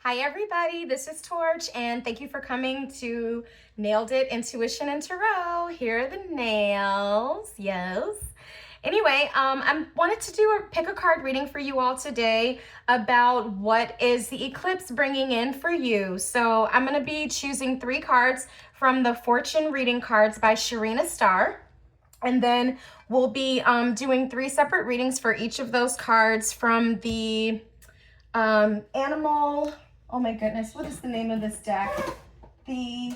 Hi everybody, this is Torch and thank you for coming to Nailed It Intuition and Tarot. Here are the nails, yes. Anyway, I wanted to do a pick a card reading for you all today about what is the eclipse bringing in for you. So I'm going to be choosing 3 cards from the Fortune Reading Cards by Sharina Star. And then we'll be doing 3 separate readings for each of those cards from the Animal... Oh my goodness, what is the name of this deck? The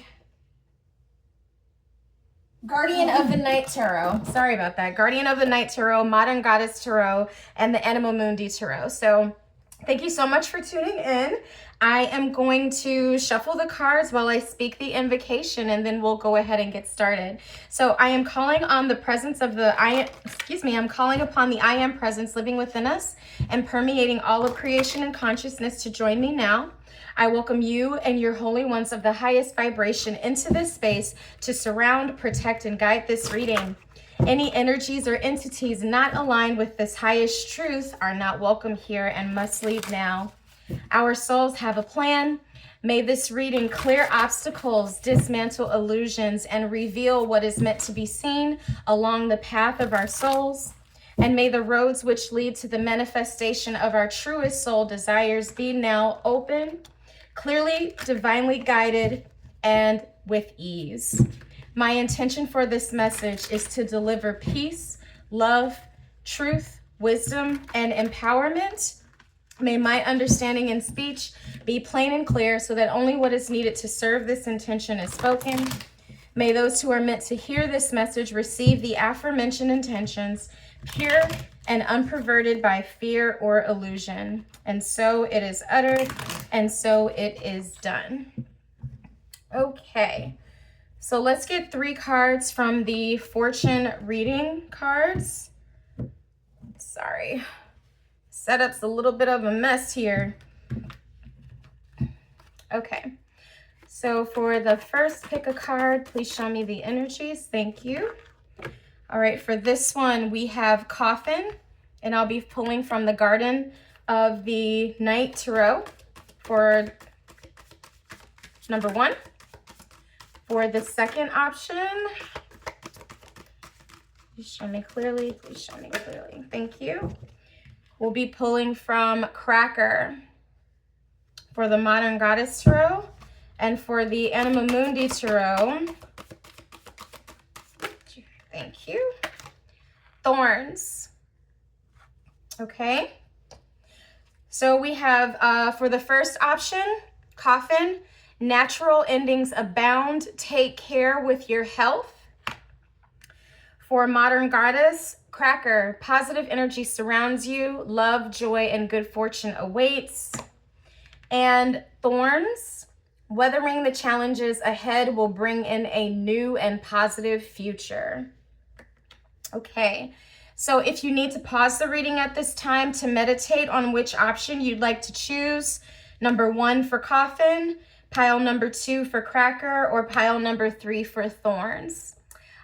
Guardian of the Night Tarot. Sorry about that. Guardian of the Night Tarot, Modern Goddess Tarot, and the Anima Mundi Tarot. So thank you so much for tuning in. I am going to shuffle the cards while I speak the invocation, and then we'll go ahead and get started. So I am calling on the presence of the I'm calling upon the I Am presence living within us and permeating all of creation and consciousness to join me now. I welcome you and your holy ones of the highest vibration into this space to surround, protect, and guide this reading. Any energies or entities not aligned with this highest truth are not welcome here and must leave now. Our souls have a plan. May this reading clear obstacles, dismantle illusions, and reveal what is meant to be seen along the path of our souls. And may the roads which lead to the manifestation of our truest soul desires be now open, clearly, divinely guided, and with ease. My intention for this message is to deliver peace, love, truth, wisdom, and empowerment. May my understanding and speech be plain and clear so that only what is needed to serve this intention is spoken. May those who are meant to hear this message receive the aforementioned intentions, pure and unperverted by fear or illusion. And so it is uttered, and so it is done. Okay, so let's get 3 cards from the Fortune Reading Cards. Sorry, setup's a little bit of a mess here. Okay, so for the first pick a card, please show me the energies. Thank you. All right, for this one, we have Coffin, and I'll be pulling from the Garden of the Night Tarot for number 1. For the second option, please show me clearly, please show me clearly. Thank you. We'll be pulling from Cracker for the Modern Goddess Tarot, and for the Anima Mundi Tarot, thank you, Thorns. Okay, so we have for the first option, Coffin, natural endings abound, take care with your health. For Modern Goddess, Cracker, positive energy surrounds you, love, joy, and good fortune awaits. And Thorns, weathering the challenges ahead will bring in a new and positive future. Okay, so if you need to pause the reading at this time to meditate on which option you'd like to choose, number 1 for Coffin, pile number 2 for Cracker, or pile number 3 for Thorns.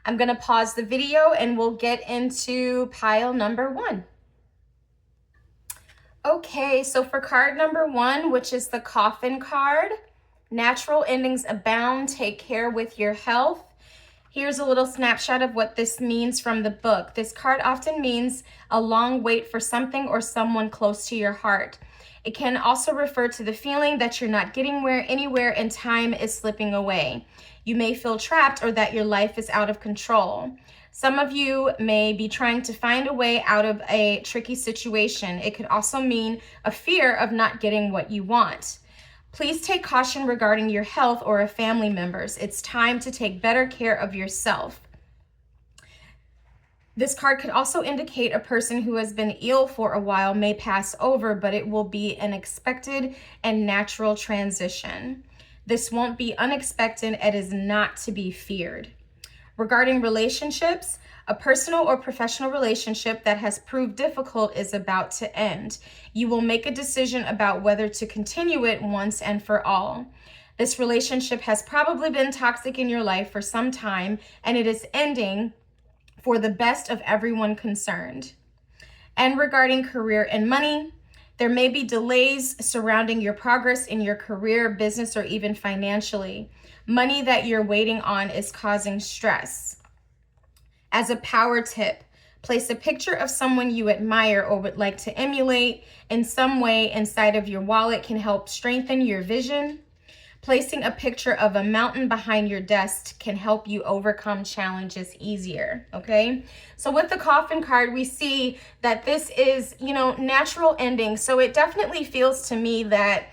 I'm going to pause the video and we'll get into pile number 1. Okay, so for card number 1, which is the Coffin card, natural endings abound, take care with your health. Here's a little snapshot of what this means from the book. This card often means a long wait for something or someone close to your heart. It can also refer to the feeling that you're not getting anywhere and time is slipping away. You may feel trapped or that your life is out of control. Some of you may be trying to find a way out of a tricky situation. It could also mean a fear of not getting what you want. Please take caution regarding your health or a family member's. It's time to take better care of yourself. This card could also indicate a person who has been ill for a while may pass over, but it will be an expected and natural transition. This won't be unexpected and is not to be feared. Regarding relationships, a personal or professional relationship that has proved difficult is about to end. You will make a decision about whether to continue it once and for all. This relationship has probably been toxic in your life for some time, and it is ending for the best of everyone concerned. And regarding career and money, There may be delays surrounding your progress in your career, business, or even financially. Money that you're waiting on is causing stress. As a power tip, place a picture of someone you admire or would like to emulate in some way inside of your wallet can help strengthen your vision. Placing a picture of a mountain behind your desk can help you overcome challenges easier, okay? So with the Coffin card, we see that this is, natural ending. So it definitely feels to me that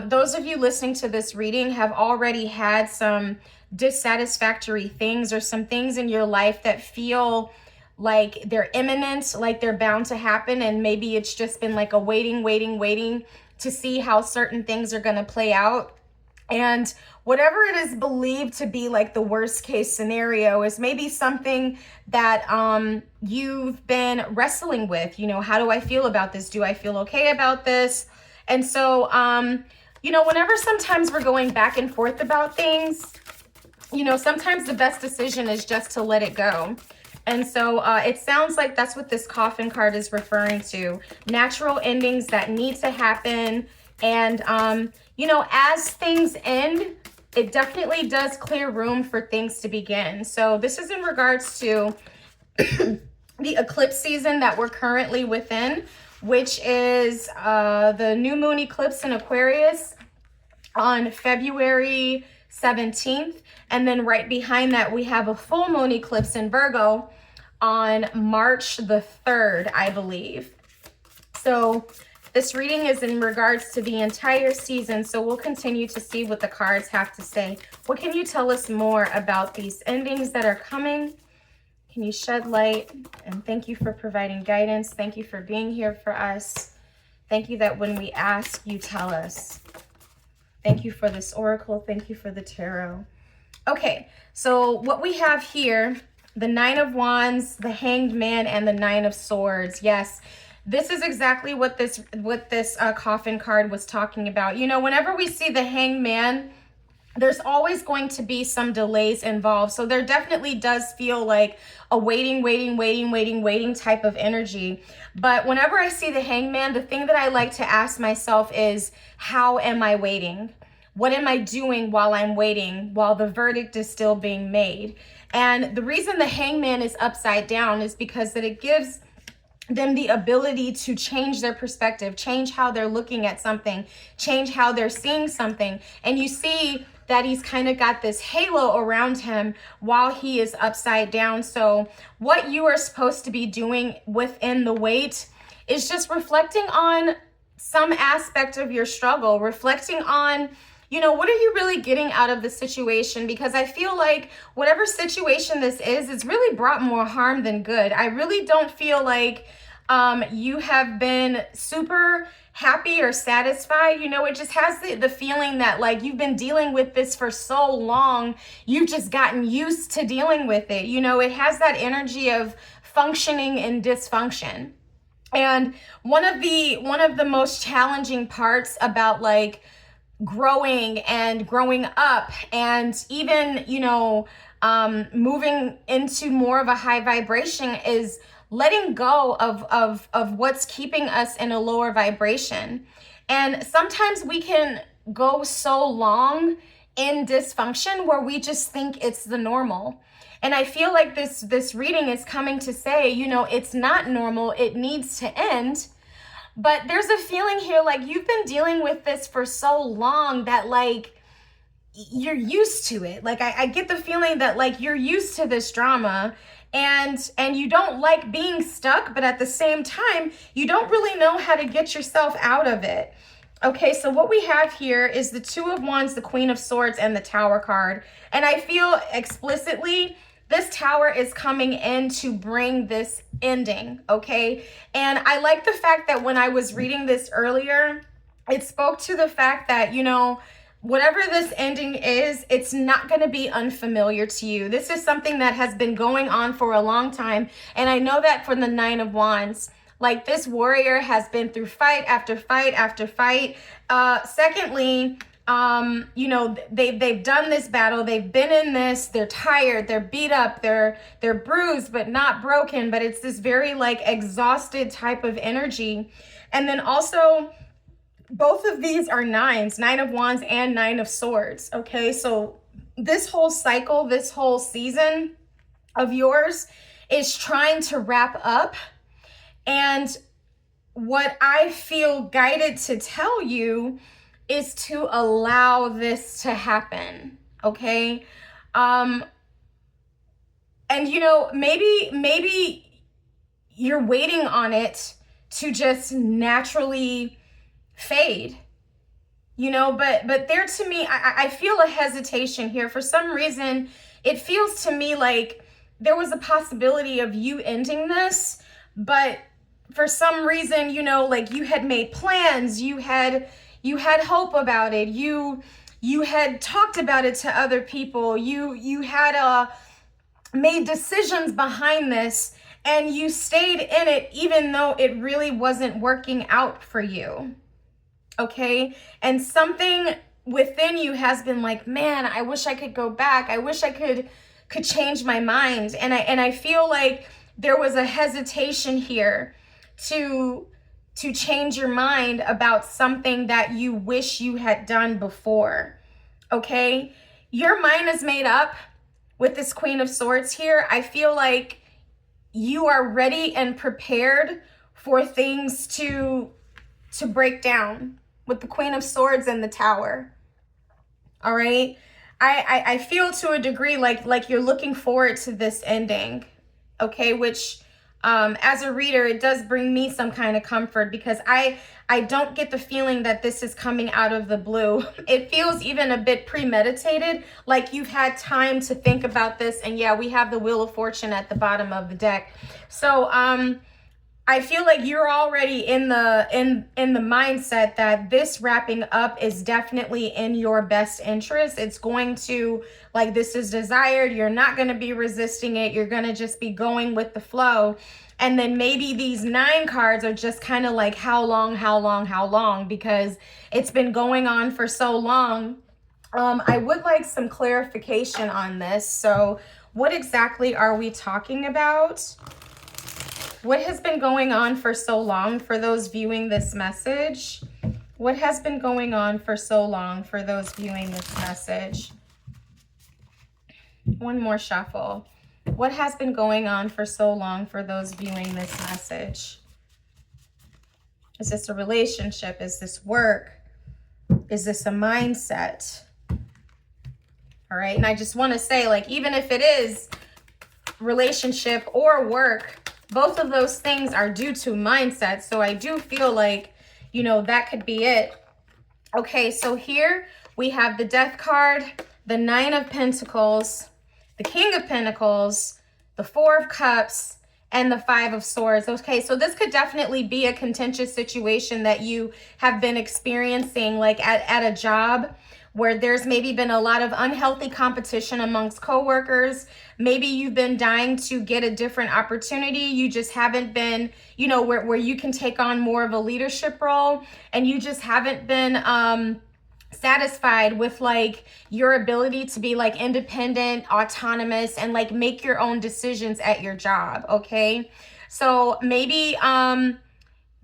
those of you listening to this reading have already had some dissatisfactory things or some things in your life that feel like they're imminent, like they're bound to happen. And maybe it's just been like a waiting to see how certain things are going to play out. And whatever it is believed to be like the worst case scenario is maybe something that you've been wrestling with. How do I feel about this? Do I feel okay about this? And so, whenever sometimes we're going back and forth about things, sometimes the best decision is just to let it go. And so it sounds like that's what this Coffin card is referring to. Natural endings that need to happen. And, as things end, it definitely does clear room for things to begin. So this is in regards to the eclipse season that we're currently within, which is the new moon eclipse in Aquarius on February 17th. And then right behind that, we have a full moon eclipse in Virgo on March the 3rd, I believe. So this reading is in regards to the entire season, so we'll continue to see what the cards have to say. What can you tell us more about these endings that are coming? Can you shed light? And thank you for providing guidance. Thank you for being here for us. Thank you that when we ask, you tell us. Thank you for this oracle. Thank you for the tarot. Okay, so what we have here, the Nine of Wands, the Hanged Man, and the Nine of Swords. Yes. This is exactly what this Coffin card was talking about. Whenever we see the Hanged Man, there's always going to be some delays involved. So there definitely does feel like a waiting type of energy. But whenever I see the Hanged Man, the thing that I like to ask myself is, how am I waiting? What am I doing while I'm waiting, while the verdict is still being made? And the reason the Hanged Man is upside down is because that it gives them the ability to change their perspective, change how they're looking at something, change how they're seeing something. And you see that he's kind of got this halo around him while he is upside down. So what you are supposed to be doing within the wait is just reflecting on some aspect of your struggle, reflecting on, what are you really getting out of the situation? Because I feel like whatever situation this is, it's really brought more harm than good. I really don't feel like you have been super happy or satisfied. It just has the feeling that like you've been dealing with this for so long, you've just gotten used to dealing with it. It has that energy of functioning in dysfunction. And one of the most challenging parts about like growing up and even, moving into more of a high vibration is letting go of what's keeping us in a lower vibration. And sometimes we can go so long in dysfunction where we just think it's the normal. And I feel like this reading is coming to say, it's not normal. It needs to end. But there's a feeling here like you've been dealing with this for so long that like you're used to it. Like I get the feeling that like you're used to this drama and you don't like being stuck, but at the same time, you don't really know how to get yourself out of it. Okay, so what we have here is the Two of Wands, the Queen of Swords, and the Tower card. And I feel explicitly this Tower is coming in to bring this ending, okay? And I like the fact that when I was reading this earlier, it spoke to the fact that, whatever this ending is, it's not going to be unfamiliar to you. This is something that has been going on for a long time. And I know that from the Nine of Wands. Like this warrior has been through fight after fight after fight. Secondly, they've done this battle. They've been in this. They're tired. They're beat up. They're bruised, but not broken. But it's this very like exhausted type of energy. And then also, both of these are nines, 9 of Wands and 9 of Swords, okay? So this whole cycle, this whole season of yours is trying to wrap up. And what I feel guided to tell you is to allow this to happen, okay? And you know, maybe you're waiting on it to just naturally fade, you know, but there, to me, I feel a hesitation here. For some reason, it feels to me like there was a possibility of you ending this, but for some reason, you know, like you had made plans, you had hope about it, you had talked about it to other people, you had made decisions behind this, and you stayed in it even though it really wasn't working out for you. Okay? And something within you has been like, man, I wish I could go back. I wish I could change my mind. And I feel like there was a hesitation here to change your mind about something that you wish you had done before. Okay? Your mind is made up with this Queen of Swords here. I feel like you are ready and prepared for things to break down with the Queen of Swords and the Tower. All right? I feel to a degree like you're looking forward to this ending. Okay? Which, as a reader, it does bring me some kind of comfort, because I don't get the feeling that this is coming out of the blue. It feels even a bit premeditated, like you've had time to think about this. And yeah, we have the Wheel of Fortune at the bottom of the deck. So I feel like you're already in the mindset that this wrapping up is definitely in your best interest. It's going to, like, this is desired. You're not going to be resisting it. You're going to just be going with the flow. And then maybe these 9 cards are just kind of like, how long, because it's been going on for so long. I would like some clarification on this. So what exactly are we talking about? What has been going on for so long for those viewing this message? What has been going on for so long for those viewing this message? One more shuffle. What has been going on for so long for those viewing this message? Is this a relationship? Is this work? Is this a mindset? All right. And I just want to say, like, even if it is relationship or work, both of those things are due to mindset. So I do feel like, you know, that could be it. Okay, so here we have the Death card, the 9 of Pentacles, the King of Pentacles, the 4 of Cups, and the 5 of Swords. Okay, so this could definitely be a contentious situation that you have been experiencing, like at a job, where there's maybe been a lot of unhealthy competition amongst coworkers. Maybe you've been dying to get a different opportunity. You just haven't been, you know, where you can take on more of a leadership role, and you just haven't been satisfied with like your ability to be like independent, autonomous, and like make your own decisions at your job. Okay, so maybe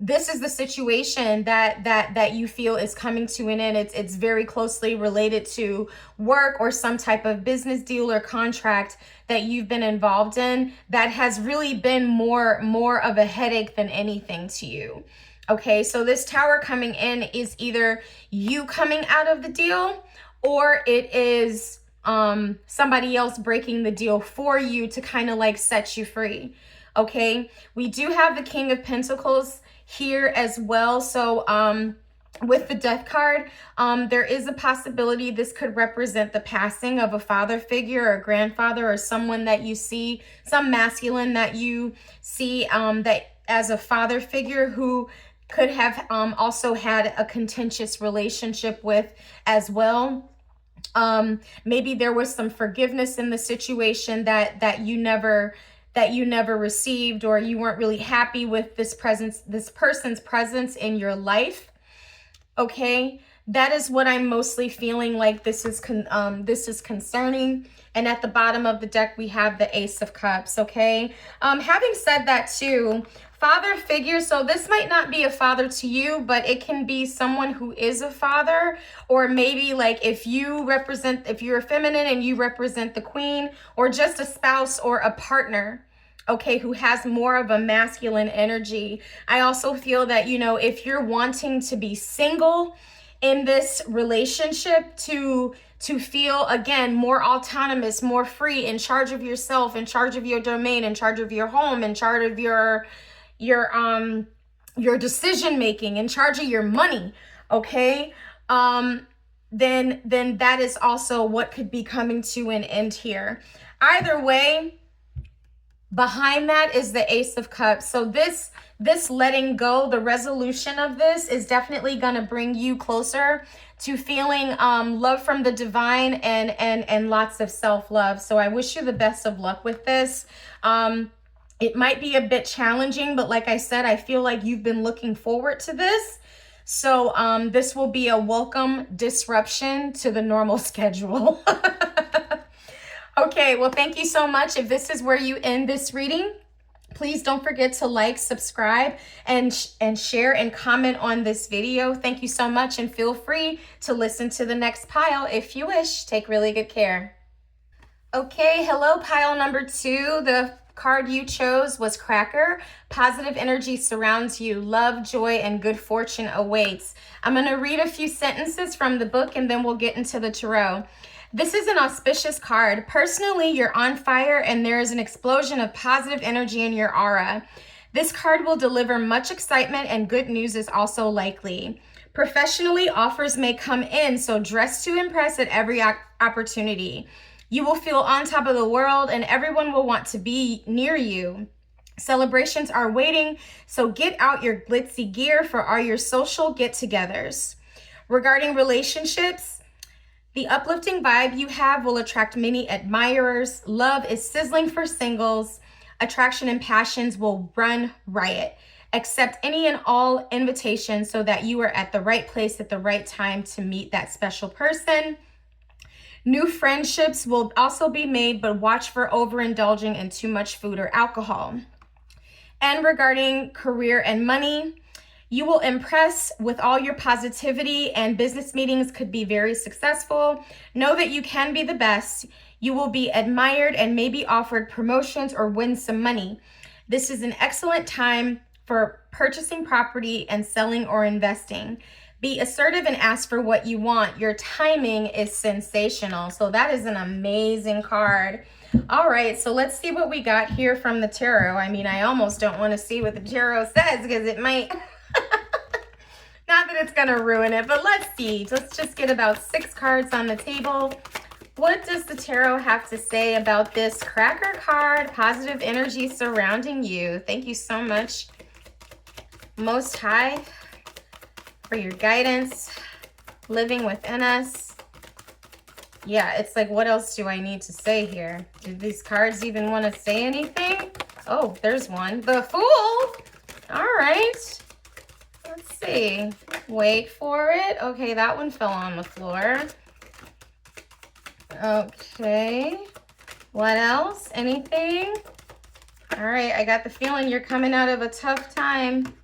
this is the situation that you feel is coming to an end. It's very closely related to work or some type of business deal or contract that you've been involved in that has really been more of a headache than anything to you. Okay, so this Tower coming in is either you coming out of the deal, or it is somebody else breaking the deal for you to kind of like set you free. Okay, we do have the King of Pentacles here as well. So with the Death card, there is a possibility this could represent the passing of a father figure or a grandfather or someone that you see, some masculine that you see that as a father figure who could have also had a contentious relationship with as well. Maybe there was some forgiveness in the situation that you never received, or you weren't really happy with this person's presence in your life. Okay, that is what I'm mostly feeling like this is concerning. And at the bottom of the deck, we have the Ace of Cups. Okay, having said that too, Father figure, so this might not be a father to you, but it can be someone who is a father, or maybe like if you're feminine and you represent the queen, or just a spouse or a partner, okay, who has more of a masculine energy. I also feel that, you know, if you're wanting to be single in this relationship, to feel again more autonomous, more free, in charge of yourself, in charge of your domain, in charge of your home, in charge of your decision making, in charge of your money, okay, then that is also what could be coming to an end here. Either way, behind that is the Ace of Cups. So this letting go, the resolution of this is definitely going to bring you closer to feeling love from the divine, and lots of self-love. So I wish you the best of luck with this. It might be a bit challenging, but like I said, I feel like you've been looking forward to this. So this will be a welcome disruption to the normal schedule. Okay, well, thank you so much. If this is where you end this reading, please don't forget to like, subscribe, and share and comment on this video. Thank you so much, and feel free to listen to the next pile if you wish. Take really good care. Okay, hello, pile number 2. The card you chose was Cracker. Positive energy surrounds you. Love, joy, and good fortune awaits. I'm going to read a few sentences from the book, and then we'll get into the tarot. This is an auspicious card. Personally, you're on fire, and there is an explosion of positive energy in your aura. This card will deliver much excitement, and good news is also likely. Professionally, offers may come in, so dress to impress at every opportunity. You will feel on top of the world, and everyone will want to be near you. Celebrations are waiting, so get out your glitzy gear for all your social get-togethers. Regarding relationships, the uplifting vibe you have will attract many admirers. Love is sizzling for singles. Attraction and passions will run riot. Accept any and all invitations so that you are at the right place at the right time to meet that special person. New friendships will also be made, but watch for overindulging in too much food or alcohol. And regarding career and money, you will impress with all your positivity, and business meetings could be very successful. Know that you can be the best. You will be admired and maybe offered promotions or win some money. This is an excellent time for purchasing property and selling or investing. Be assertive and ask for what you want. Your timing is sensational. So that is an amazing card. All right, so let's see what we got here from the tarot. I mean, I almost don't want to see what the tarot says because it might... Not that it's going to ruin it, but let's see. Let's just get about 6 cards on the table. What does the tarot have to say about this Cracker card? Positive energy surrounding you. Thank you so much, Most High, for your guidance, living within us. Yeah, it's like, what else do I need to say here? Do these cards even want to say anything? Oh, there's one. The Fool. All right. Let's see. Wait for it. Okay, that one fell on the floor. Okay. What else? Anything? All right, I got the feeling you're coming out of a tough time.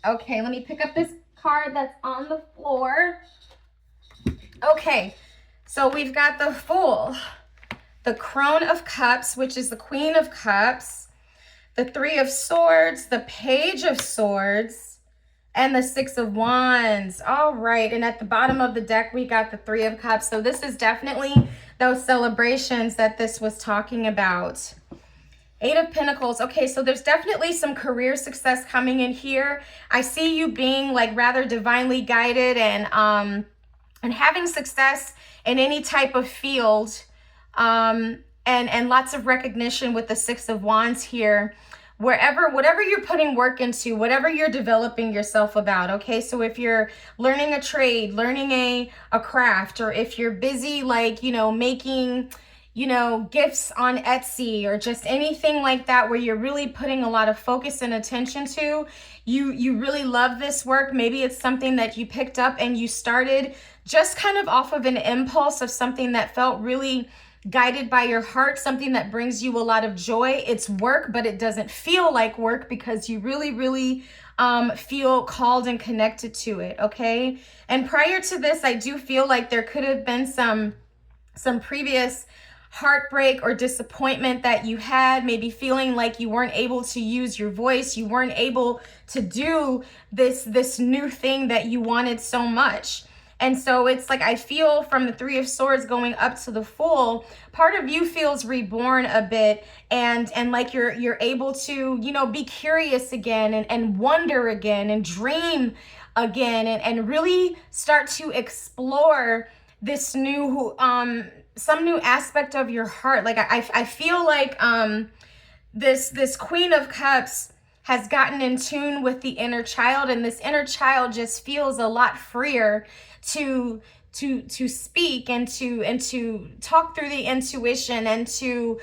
Okay, let me pick up this card that's on the floor. Okay, so we've got the Fool, the Crone of Cups, which is the Queen of Cups, the 3 of Swords, the Page of Swords, and the 6 of Wands. All right, and at the bottom of the deck, we got the 3 of Cups. So this is definitely those celebrations that this was talking about. 8 of Pentacles. Okay, so there's definitely some career success coming in here. I see you being like rather divinely guided and having success in any type of field, and lots of recognition with the 6 of Wands here. Whatever you're putting work into, whatever you're developing yourself about, okay? So if you're learning a trade, learning a craft, or if you're busy, like, you know, making, you know, gifts on Etsy, or just anything like that where you're really putting a lot of focus and attention to, you really love this work. Maybe it's something that you picked up and you started just kind of off of an impulse of something that felt really guided by your heart, something that brings you a lot of joy. It's work, but it doesn't feel like work because you really, really feel called and connected to it, okay? And prior to this, I do feel like there could have been some previous heartbreak or disappointment that you had, maybe feeling like you weren't able to use your voice, you weren't able to do this new thing that you wanted so much. And so it's like, I feel from the Three of Swords going up to the Fool, part of you feels reborn a bit, and like you're able to, you know, be curious again and wonder again and dream again and really start to explore this new some new aspect of your heart. Like I feel like this Queen of Cups has gotten in tune with the inner child, and this inner child just feels a lot freer to speak and to talk through the intuition and to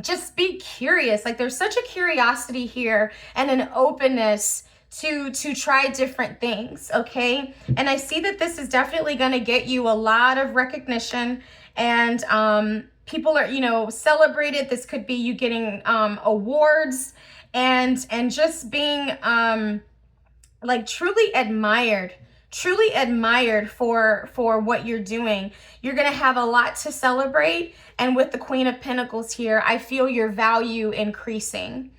just be curious. Like there's such a curiosity here and an openness to try different things, okay? And I see that this is definitely going to get you a lot of recognition, and people are, you know, celebrated. This could be you getting awards and just being like truly admired for what you're doing. You're going to have a lot to celebrate, and with the Queen of Pentacles here, I feel your value increasing.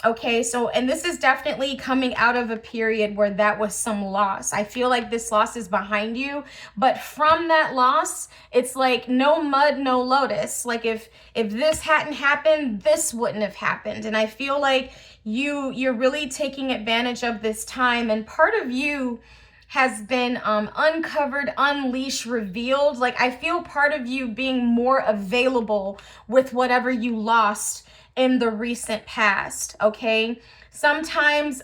Okay, so, and this is definitely coming out of a period where that was some loss. I feel like this loss is behind you, but from that loss, it's like no mud, no lotus. Like if this hadn't happened, this wouldn't have happened. And I feel like you're really taking advantage of this time, and part of you has been uncovered, unleashed, revealed. Like I feel part of you being more available with whatever you lost in the recent past, okay? Sometimes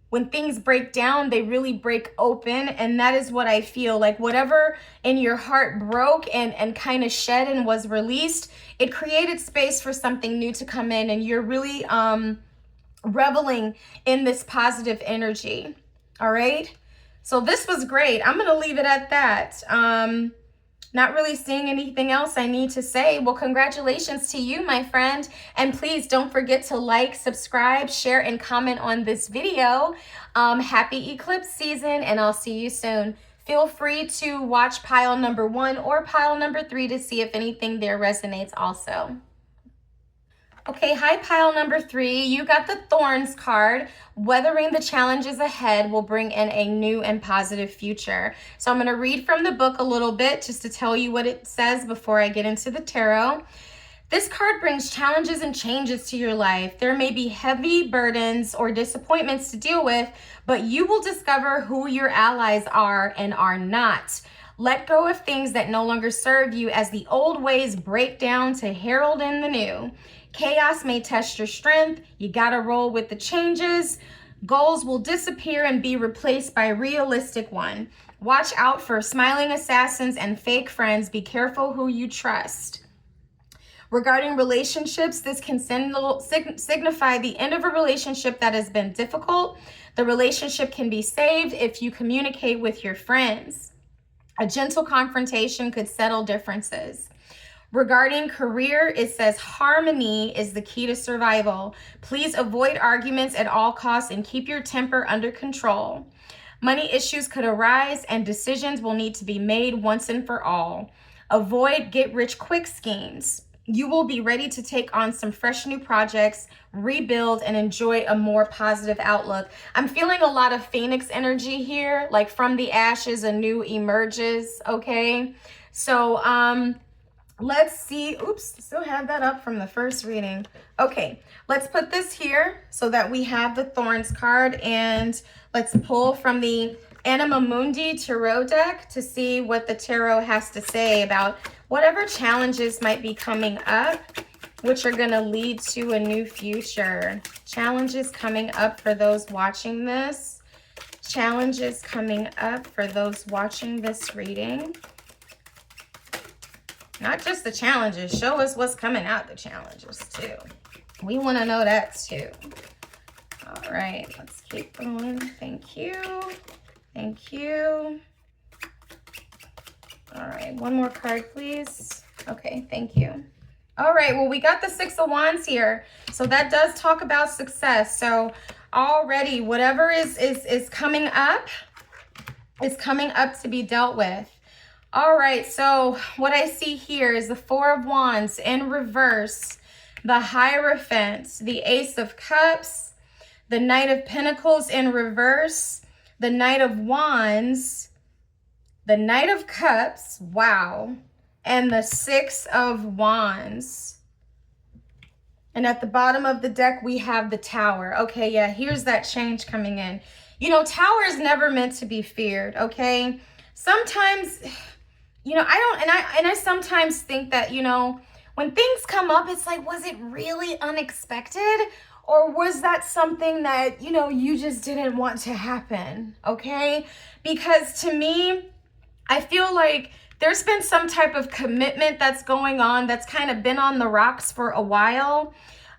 when things break down, they really break open, and that is what I feel like. Whatever in your heart broke and kind of shed and was released, it created space for something new to come in, and you're really reveling in this positive energy, all right? So this was great. I'm gonna leave it at that. Not really seeing anything else I need to say. Well, congratulations to you, my friend. And please don't forget to like, subscribe, share, and comment on this video. Happy eclipse season, and I'll see you soon. Feel free to watch pile number 1 or pile number 3 to see if anything there resonates also. Okay, hi pile number 3. You got the Thorns card. Weathering the challenges ahead will bring in a new and positive future. So I'm going to read from the book a little bit just to tell you what it says before I get into the tarot. This card brings challenges and changes to your life. There may be heavy burdens or disappointments to deal with, but you will discover who your allies are and are not. Let go of things that no longer serve you as the old ways break down to herald in the new. Chaos may test your strength. You gotta roll with the changes. Goals will disappear and be replaced by realistic one. Watch out for smiling assassins and fake friends. Be careful who you trust. Regarding relationships, this can signify the end of a relationship that has been difficult. The relationship can be saved if you communicate with your friends. A gentle confrontation could settle differences. Regarding career, it says harmony is the key to survival. Please avoid arguments at all costs and keep your temper under control. Money issues could arise and decisions will need to be made once and for all. Avoid get-rich-quick schemes. You will be ready to take on some fresh new projects, rebuild, and enjoy a more positive outlook. I'm feeling a lot of Phoenix energy here, like from the ashes, a new emerges, okay? So, let's see. Oops, still have that up from the first reading. Okay, let's put this here so that we have the Thorns card, and let's pull from the Anima Mundi tarot deck to see what the tarot has to say about whatever challenges might be coming up, which are going to lead to a new future. Challenges coming up for those watching this. Challenges coming up for those watching this reading. Not just the challenges. Show us what's coming out the challenges, too. We want to know that, too. All right, let's keep going. Thank you. Thank you. All right, one more card, please. Okay, thank you. All right, well, we got the Six of Wands here. So that does talk about success. So already whatever is coming up is coming up to be dealt with. All right, so what I see here is the Four of Wands in reverse, the Hierophant, the Ace of Cups, the Knight of Pentacles in reverse, the Knight of Wands, the Knight of Cups, wow, and the Six of Wands. And at the bottom of the deck, we have the Tower. Okay, yeah, here's that change coming in. You know, Tower is never meant to be feared, okay? Sometimes, you know, I sometimes think that, you know, when things come up, it's like, was it really unexpected? Or was that something that, you know, you just didn't want to happen, okay? Because to me, I feel like there's been some type of commitment that's going on that's kind of been on the rocks for a while.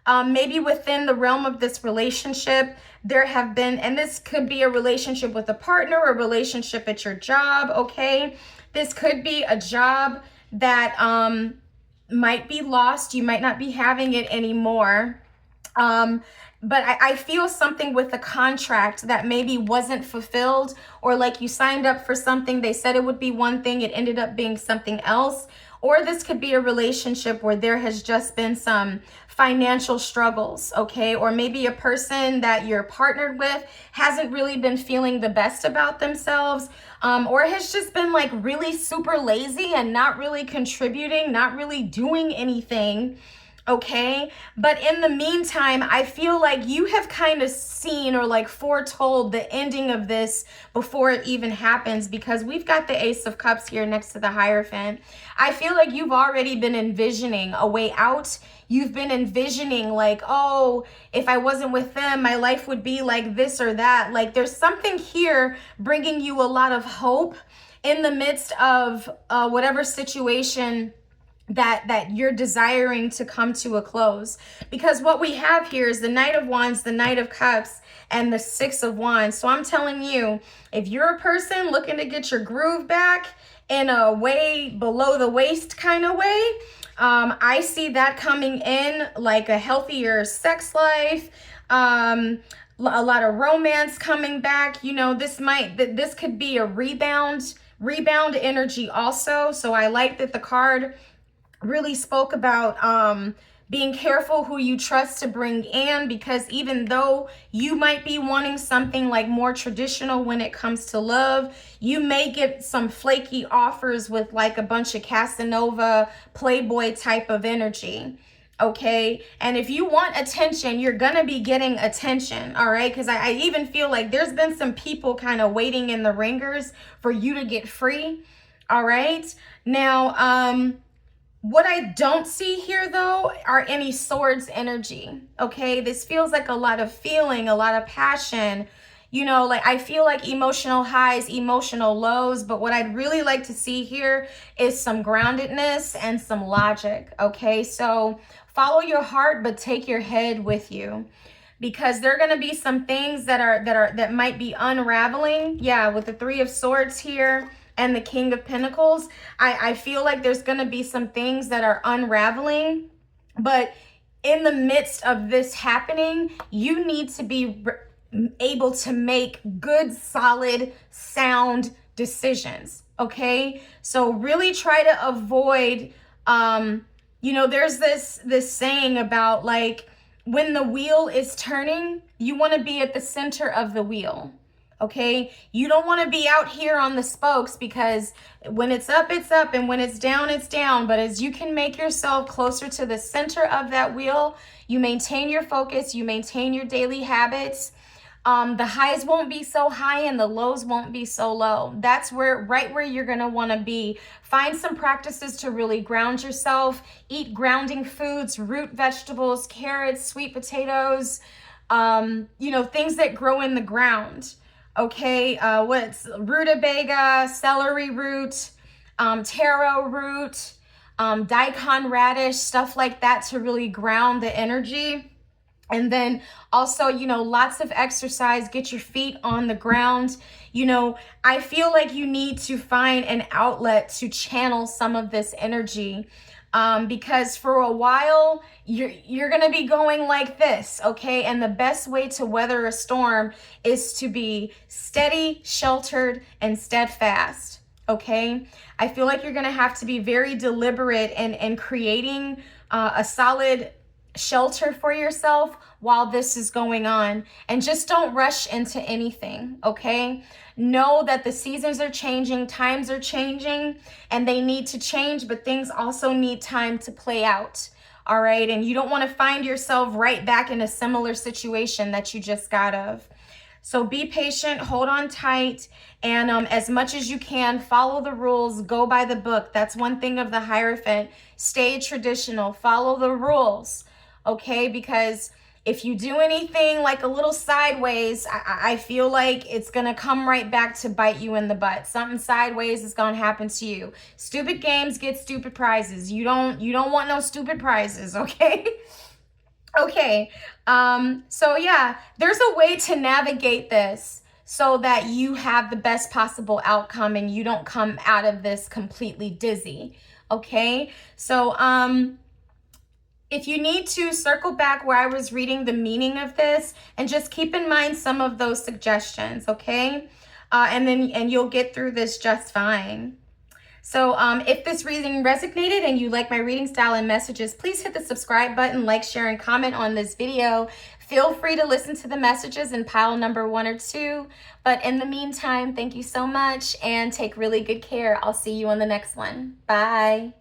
Maybe within the realm of this relationship, there have been, and this could be a relationship with a partner, a relationship at your job, okay? This could be a job that might be lost. You might not be having it anymore. But I feel something with the contract that maybe wasn't fulfilled, or like you signed up for something, they said it would be one thing, it ended up being something else. Or this could be a relationship where there has just been some financial struggles, okay? Or maybe a person that you're partnered with hasn't really been feeling the best about themselves, or has just been like really super lazy and not really contributing, not really doing anything. Okay, but in the meantime, I feel like you have kind of seen or like foretold the ending of this before it even happens, because we've got the Ace of Cups here next to the Hierophant. I feel like you've already been envisioning a way out. You've been envisioning like, oh, if I wasn't with them, my life would be like this or that. Like there's something here bringing you a lot of hope in the midst of whatever situation that you're desiring to come to a close. Because what we have here is the Knight of Wands, the Knight of Cups, and the Six of Wands. So I'm telling you, if you're a person looking to get your groove back in a way below the waist kind of way, I see that coming in, like a healthier sex life, a lot of romance coming back. You know, this could be a rebound energy also. So I like that the card really spoke about being careful who you trust to bring in, because even though you might be wanting something like more traditional when it comes to love, you may get some flaky offers with like a bunch of Casanova Playboy type of energy. Okay, and if you want attention, you're gonna be getting attention. All right, because I even feel like there's been some people kind of waiting in the ringers for you to get free. All right, now what I don't see here, though, are any swords energy, okay? This feels like a lot of feeling, a lot of passion. You know, like I feel like emotional highs, emotional lows, but what I'd really like to see here is some groundedness and some logic, okay? So follow your heart, but take your head with you, because there are going to be some things that might be unraveling. Yeah, with the Three of Swords here and the King of Pentacles, I feel like there's going to be some things that are unraveling. But in the midst of this happening, you need to be able to make good, solid, sound decisions, okay? So really try to avoid, you know, there's this saying about like, when the wheel is turning, you want to be at the center of the wheel. Okay, you don't want to be out here on the spokes, because when it's up, and when it's down, it's down. But as you can make yourself closer to the center of that wheel, you maintain your focus, you maintain your daily habits. The highs won't be so high and the lows won't be so low. That's right where you're going to want to be. Find some practices to really ground yourself. Eat grounding foods, root vegetables, carrots, sweet potatoes, you know, things that grow in the ground. Okay, what's rutabaga, celery root, taro root, daikon radish, stuff like that to really ground the energy. And then also, you know, lots of exercise, get your feet on the ground. you know, I feel like you need to find an outlet to channel some of this energy. Because for a while you're gonna be going like this, okay? And the best way to weather a storm is to be steady, sheltered, and steadfast, okay? I feel like you're gonna have to be very deliberate in creating a solid shelter for yourself while this is going on, and just don't rush into anything, okay? Know that the seasons are changing, times are changing, and they need to change, but things also need time to play out, all right? And you don't want to find yourself right back in a similar situation that you just got of. So be patient, hold on tight, and as much as you can, follow the rules, go by the book. That's one thing of the Hierophant. Stay traditional, follow the rules, okay? Because if you do anything like a little sideways, I feel like it's going to come right back to bite you in the butt. Something sideways is going to happen to you. Stupid games get stupid prizes. You don't want no stupid prizes, okay? Okay. So yeah, there's a way to navigate this so that you have the best possible outcome and you don't come out of this completely dizzy, okay? So, if you need to, circle back where I was reading the meaning of this and just keep in mind some of those suggestions, okay? And you'll get through this just fine. So if this reading resonated and you like my reading style and messages, please hit the subscribe button, like, share, and comment on this video. Feel free to listen to the messages in pile number 1 or 2. But in the meantime, thank you so much and take really good care. I'll see you on the next one. Bye.